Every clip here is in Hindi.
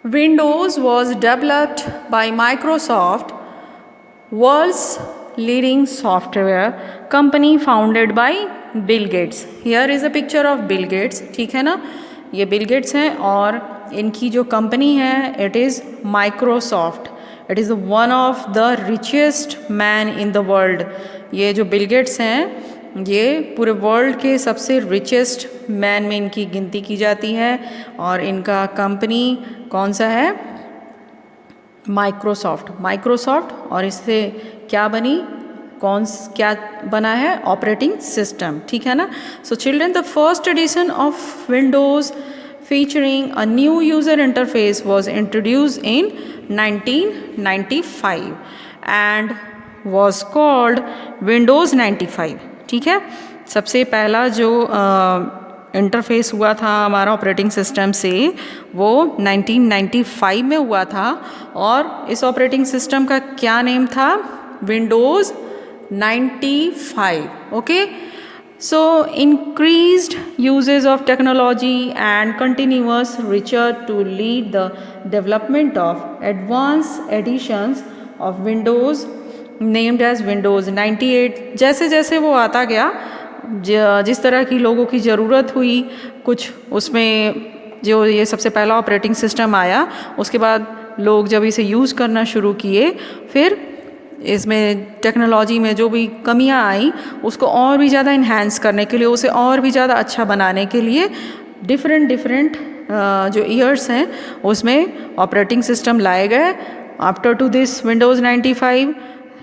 Windows was developed by Microsoft, world's leading software company founded by Bill Gates. Here is a picture of Bill Gates. ठीक है ना, ये बिल गेट्स हैं और इनकी जो कंपनी है it is Microsoft. It is one of the richest man in the world. ये जो बिल गेट्स हैं ये पूरे वर्ल्ड के सबसे रिचेस्ट मैन में इनकी गिनती की जाती है. और इनका कंपनी कौन सा है? माइक्रोसॉफ्ट. और इससे क्या बनी, क्या बना है? Operating system. ठीक है ना. So children, the first edition of Windows featuring a new user interface was introduced in 1995 and was called Windows 95. ठीक है. सबसे पहला जो इंटरफेस हुआ था हमारा ऑपरेटिंग सिस्टम से वो 1995 में हुआ था और इस ऑपरेटिंग सिस्टम का क्या नेम था? Windows 95. Okay. So increased uses of technology and continuous research to lead the development of advanced editions of Windows named as Windows 98. जैसे जैसे वो आता गया, जिस तरह की लोगों की ज़रूरत हुई कुछ उसमें, जो ये सबसे पहला ऑपरेटिंग सिस्टम आया उसके बाद लोग जब इसे यूज़ करना शुरू किए, फिर इसमें टेक्नोलॉजी में जो भी कमियां आई उसको और भी ज़्यादा इन्हांस करने के लिए, उसे और भी ज़्यादा अच्छा बनाने के लिए डिफरेंट जो ईयर्स हैं उसमें ऑपरेटिंग सिस्टम लाए गए. After to this Windows 95,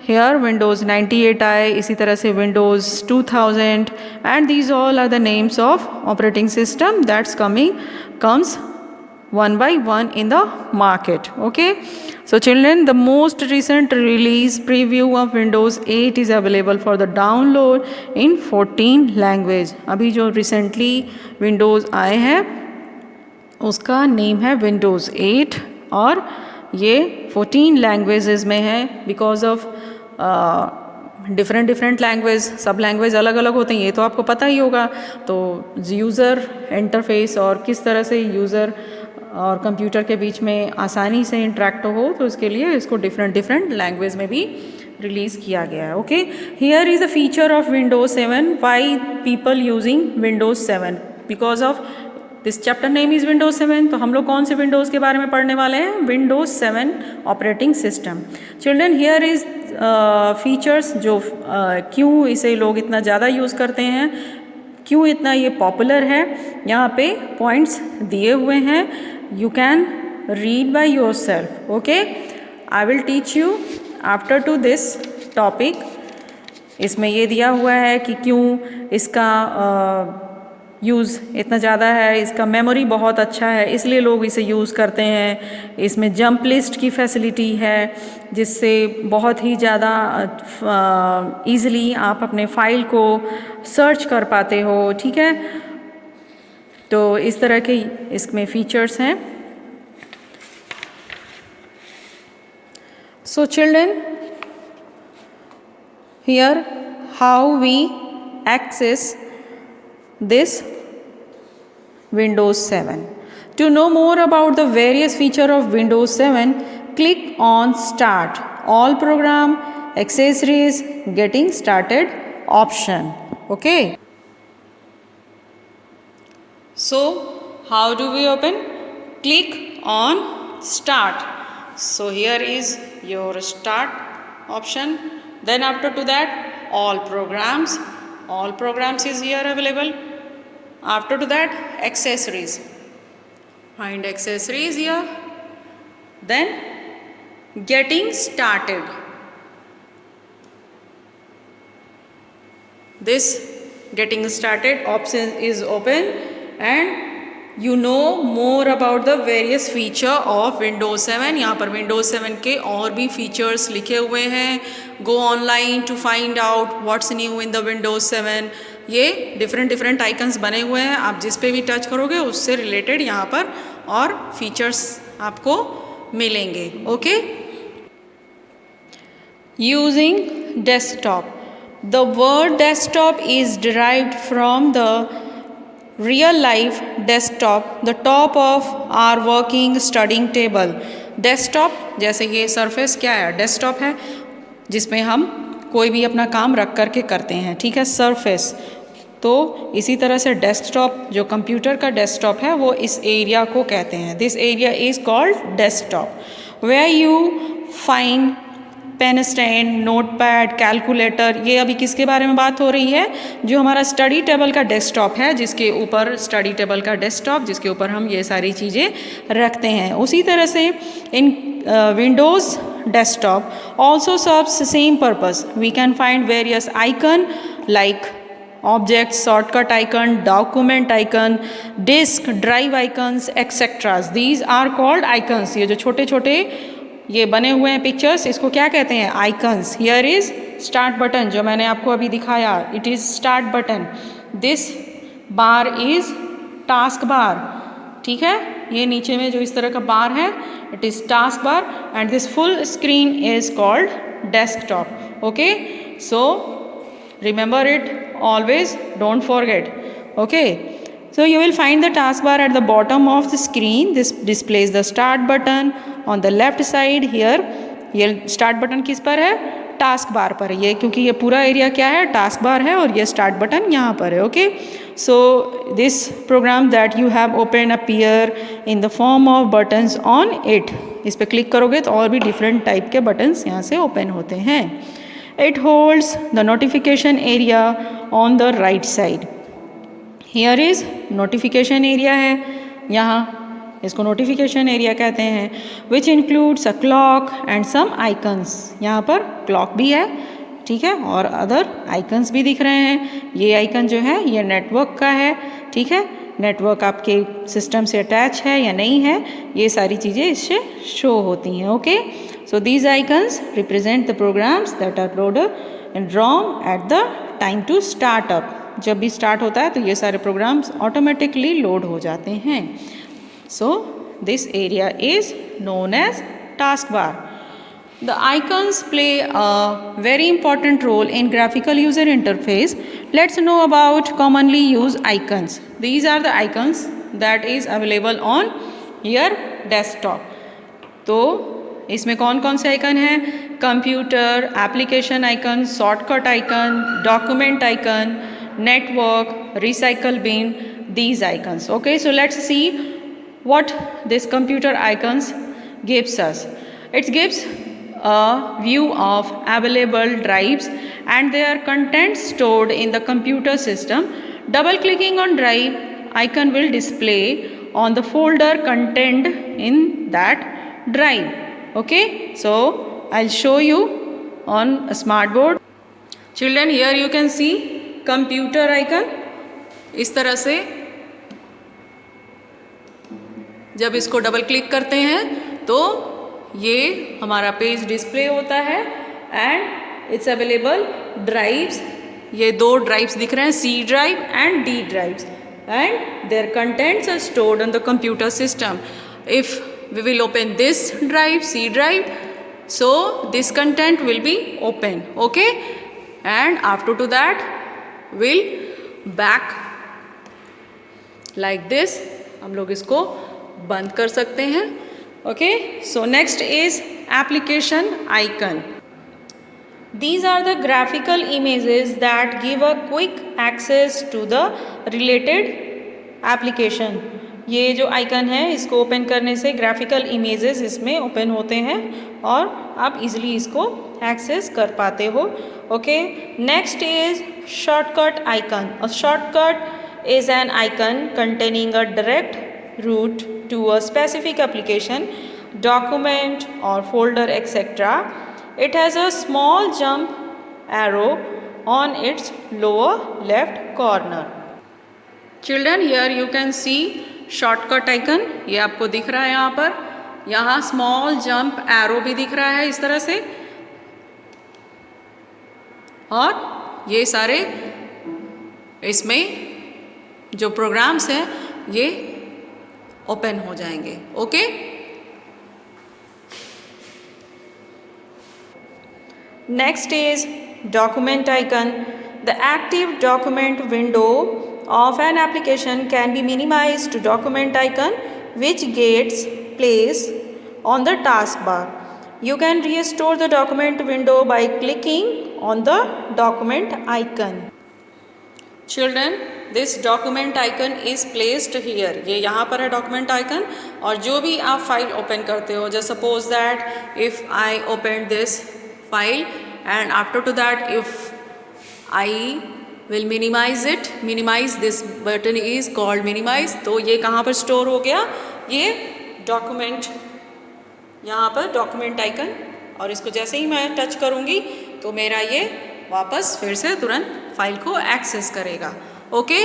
here Windows 98 आए, इसी तरह से Windows 2000 and these all are the names of operating system that's comes one by one in the market. Okay. So children, the most recent release preview of Windows 8 is available for the download in 14 language. अभी जो recently Windows आए हैं उसका नेम है Windows 8 और ये 14 लैंग्वेजेस में है. बिकॉज ऑफ डिफरेंट लैंग्वेज, सब लैंग्वेज अलग अलग होते हैं, ये तो आपको पता ही होगा. तो यूज़र इंटरफेस और किस तरह से यूज़र और कंप्यूटर के बीच में आसानी से इंटरेक्ट हो, तो इसके लिए इसको डिफरेंट लैंग्वेज में भी रिलीज़ किया गया है. Okay. Here is the feature of Windows 7. Why people using Windows 7? Because of this chapter name is Windows 7. तो हम लोग कौन से विंडोज़ के बारे में पढ़ने वाले हैं? Windows 7 operating system. Children, here is features जो क्यों इसे लोग इतना ज़्यादा यूज़ करते हैं, क्यों इतना ये पॉपुलर है. यहाँ पे पॉइंट्स दिए हुए हैं. You can read by yourself. Okay. I will teach you after to this topic. इसमें ये दिया हुआ है कि क्यों इसका यूज़ इतना ज़्यादा है. इसका मेमोरी बहुत अच्छा है इसलिए लोग इसे यूज़ करते हैं. इसमें जंप लिस्ट की फैसिलिटी है जिससे बहुत ही ज़्यादा ईज़िली आप अपने फाइल को सर्च कर पाते हो. ठीक है. तो इस तरह के इसमें फीचर्स हैं. So children, here how we access this Windows 7. To know more about the various features of Windows 7, click on Start, All Program, Accessories, Getting Started option. Okay. So how do we open? Click on Start. So here is your Start option. Then after to that, all programs is here available. After to that, accessories. Find accessories here. Then getting started. This getting started option is open and you know more about the various feature of Windows 7. यहाँ पर Windows 7 के और भी features लिखे हुए हैं. Go online to find out what's new in the Windows 7. ये डिफरेंट आइकन्स बने हुए हैं. आप जिस पे भी टच करोगे उससे रिलेटेड यहाँ पर और फीचर्स आपको मिलेंगे. Okay. Using desktop. The word desktop is derived from the real life desktop the top of our working studying table. desktop जैसे ये surface क्या है, desktop है जिसमें हम कोई भी अपना काम रख कर के करते हैं, ठीक है, surface. तो इसी तरह से डेस्कटॉप, जो कंप्यूटर का डेस्कटॉप है, वो इस एरिया को कहते हैं. This area is called desktop, where you find pen stand, notepad, calculator. ये अभी किसके बारे में बात हो रही है? जो हमारा स्टडी टेबल का डेस्कटॉप है, जिसके ऊपर स्टडी टेबल का डेस्कटॉप जिसके ऊपर हम ये सारी चीज़ें रखते हैं. उसी तरह से in Windows desktop also serves same purpose. We can find various icon like objects, shortcut icon, document icon, disk, drive icons, etc. These are called icons. ये जो छोटे छोटे ये बने हुए हैं पिक्चर्स, इसको क्या कहते हैं? Icons. Here is start button, जो मैंने आपको अभी दिखाया, it is start button. This bar is task bar, ठीक है, ये नीचे में जो इस तरह का बार है, it is task bar. And this full screen is called desktop. Okay, so remember it always, don't forget. Okay, so you will find the taskbar at the bottom of the screen. This displays the start button on the left side. Here ये start button किस पर है? टास्क बार पर है ये, क्योंकि ये पूरा एरिया क्या है? टास्क बार है, और ये स्टार्ट बटन यहाँ पर है. Okay, so this program that you have open appear in the form of buttons on it. इस पर क्लिक करोगे तो और भी डिफरेंट टाइप के बटन्स यहाँ से ओपन होते हैं. It holds the notification area on the right side. Here is notification area है यहाँ, इसको notification area कहते हैं, which includes a clock and some icons. यहाँ पर clock भी है, ठीक है, और अदर icons भी दिख रहे हैं. ये icon जो है ये नेटवर्क का है, ठीक है, नेटवर्क आपके सिस्टम से अटैच है या नहीं है, ये सारी चीज़ें इससे शो होती हैं. Okay, so these icons represent the programs that are loaded in ROM at the time to start up. जब भी स्टार्ट होता है तो ये सारे प्रोग्राम्स ऑटोमेटिकली लोड हो जाते हैं. So this area is known as taskbar. The icons play a very important role in graphical user interface. Let's know about commonly used icons. These are the icons that is available on your desktop. तो इसमें कौन कौन से आइकन हैं? Computer, application icon, shortcut icon, document icon, network, recycle bin, these icons. Okay, so let's see what this computer icons gives us. It gives a view of available drives and their contents stored in the computer system. Double clicking on drive icon will display on the folder contained in that drive. Okay, so I'll show you on a smart board. Children, here you can see computer icon. इस तरह से जब इसको डबल क्लिक करते हैं तो ये हमारा पेज डिस्प्ले होता है एंड इट्स अवेलेबल ड्राइव्स. ये दो ड्राइव्स दिख रहे हैं, C drive and D drives, and their contents are stored on the computer system. If we will open this drive, C drive, so this content will be open. Okay, and after to that will back like this. हम लोग इसको बंद कर सकते हैं. Okay, so next is application icon. These are the graphical images that give a quick access to the related application. ये जो आइकन है इसको ओपन करने से ग्राफिकल इमेजेस इसमें ओपन होते हैं और आप इजीली इसको एक्सेस कर पाते हो. Okay, next is shortcut icon. A shortcut is an icon containing a direct route to a specific application, document or folder etc. It has a small jump arrow on its lower left corner. Children, here you can see shortcut icon. ये आपको दिख रहा है यहाँ पर. यहाँ स्मॉल जंप एरो भी दिख रहा है इस तरह से, और ये सारे इसमें जो प्रोग्राम्स हैं ये ओपन हो जाएंगे. Okay, next is document icon. The active document window of an application can be minimized to document icon which gets placed on the taskbar. You can restore the document window by clicking on the document icon. Children, this document icon is placed here. ये यहाँ पर है document icon और जो भी आप फाइल ओपन करते हो, just suppose that if I open this file and after to that if I will minimize it, minimize this button is called minimize, तो ये कहाँ पर स्टोर हो गया, ये डॉक्यूमेंट यहाँ पर डॉक्यूमेंट आइकन, और इसको जैसे ही मैं टच करूँगी तो मेरा ये वापस फिर से तुरंत फाइल को एक्सेस करेगा. Okay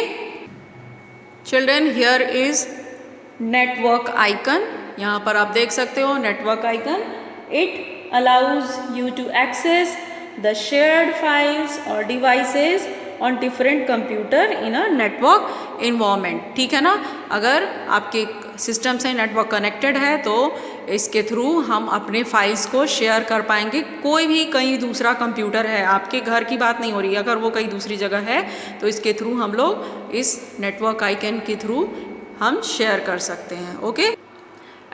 children, here is network icon. यहाँ पर आप देख सकते हो network icon. It allows you to access the shared files और devices on different computer in a network environment. ठीक है ना, अगर आपके सिस्टम से नेटवर्क कनेक्टेड है तो इसके थ्रू हम अपने फाइल्स को शेयर कर पाएंगे. कोई भी कहीं दूसरा कंप्यूटर है, आपके घर की बात नहीं हो रही है, अगर वो कहीं दूसरी जगह है तो इसके थ्रू हम लोग इस नेटवर्क आइकन के थ्रू हम शेयर कर सकते हैं. Okay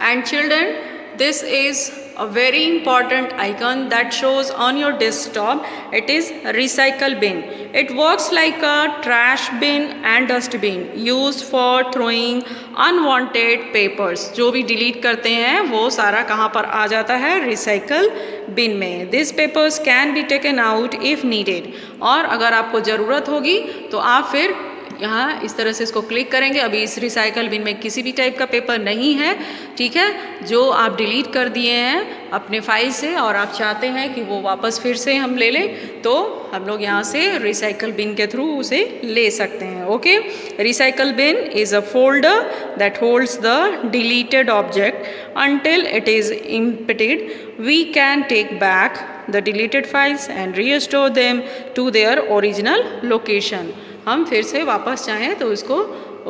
and children, this is a very important icon that shows on your desktop. It is recycle bin. It works like a trash bin and dustbin used for throwing unwanted papers. जो भी डिलीट करते हैं वो सारा कहाँ पर आ जाता है, रिसाइकल बिन में. These papers can be taken out if needed. और अगर आपको ज़रूरत होगी तो आप फिर यहाँ इस तरह से इसको क्लिक करेंगे. अभी इस रिसाइकल बिन में किसी भी टाइप का पेपर नहीं है, ठीक है, जो आप डिलीट कर दिए हैं अपने फाइल से और आप चाहते हैं कि वो वापस फिर से हम ले लें, तो हम लोग यहाँ से रिसाइकल बिन के थ्रू उसे ले सकते हैं. Okay, recycle bin is a folder that holds the deleted object until it is emptied. We can take back the deleted files and restore them to their original location. हम फिर से वापस चाहें तो इसको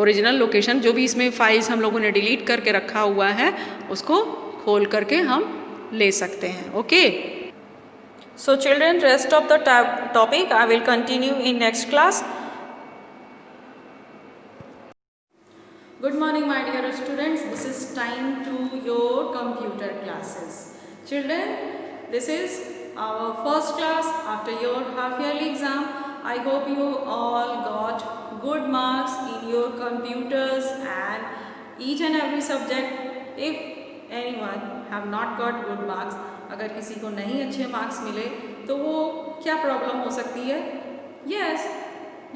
ओरिजिनल लोकेशन, जो भी इसमें फाइल्स हम लोगों ने डिलीट करके रखा हुआ है उसको खोल करके हम ले सकते हैं. Okay, so children, rest of the topic I will continue in next class. Good morning my dear students, this is time to your computer classes. Children, this is our first class after your half yearly exam. I hope you all got good marks in your computers and each and every subject. If anyone have not got good marks, अगर किसी को नहीं अच्छे मार्क्स मिले तो वो क्या प्रॉब्लम हो सकती है? Yes,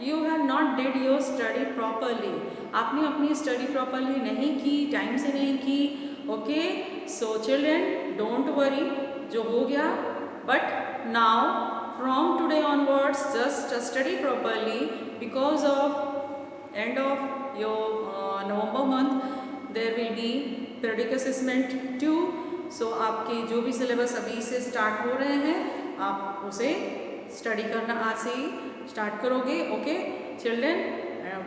you have not did your study properly. आपने अपनी स्टडी प्रॉपरली नहीं की, टाइम से नहीं की. Okay, so children don't worry, जो हो गया, but now from today onwards just study properly because of end of your November month there will be periodic assessment 2. सो आपके जो भी सिलेबस अभी से स्टार्ट हो रहे हैं आप उसे स्टडी करना आज से ही स्टार्ट करोगे. Okay children,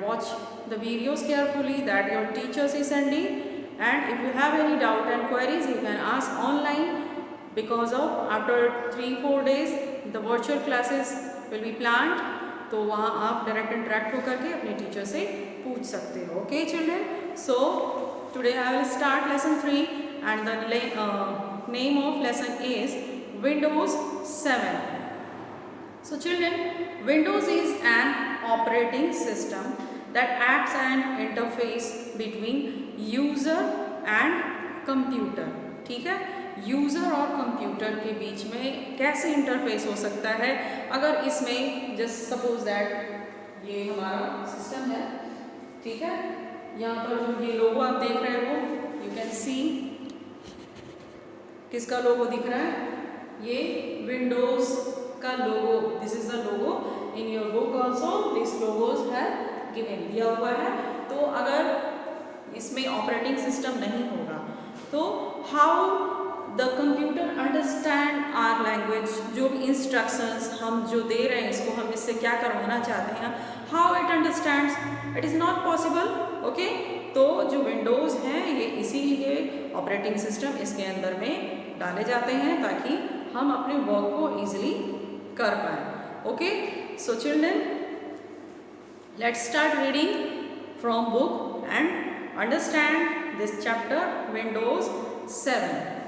watch the videos carefully that your teachers is sending, and if you have any doubt and queries you can ask online, because of after 3-4 days the virtual classes will be planned, तो वहाँ आप डायरेक्ट इंटरेक्ट होकर के अपने टीचर से पूछ सकते हो. Okay children, so today I will start lesson 3 and the name of lesson is Windows 7. So children, Windows is an operating system that acts an interface between user and computer. ठीक है, यूज़र और कंप्यूटर के बीच में कैसे इंटरफेस हो सकता है? अगर इसमें जस्ट सपोज दैट ये हमारा सिस्टम है, ठीक है, यहाँ पर जो ये लोगो आप देख रहे हो, यू कैन सी किसका लोगो दिख रहा है? ये विंडोज़ का logo. This is the logo in your book also. This logos है गिवन, दिया हुआ है. तो अगर इसमें ऑपरेटिंग सिस्टम नहीं होगा तो how the computer understand our language, जो भी इंस्ट्रक्शंस हम जो दे रहे हैं इसको हम इससे क्या करवाना चाहते हैं, how it understands, it is not possible. Okay, तो जो विंडोज़ हैं ये इसीलिए ऑपरेटिंग सिस्टम इसके अंदर में डाले जाते हैं ताकि हम अपने वर्क को ईजिली कर पाए. Okay, so children Let's start reading from book and understand this chapter Windows 7.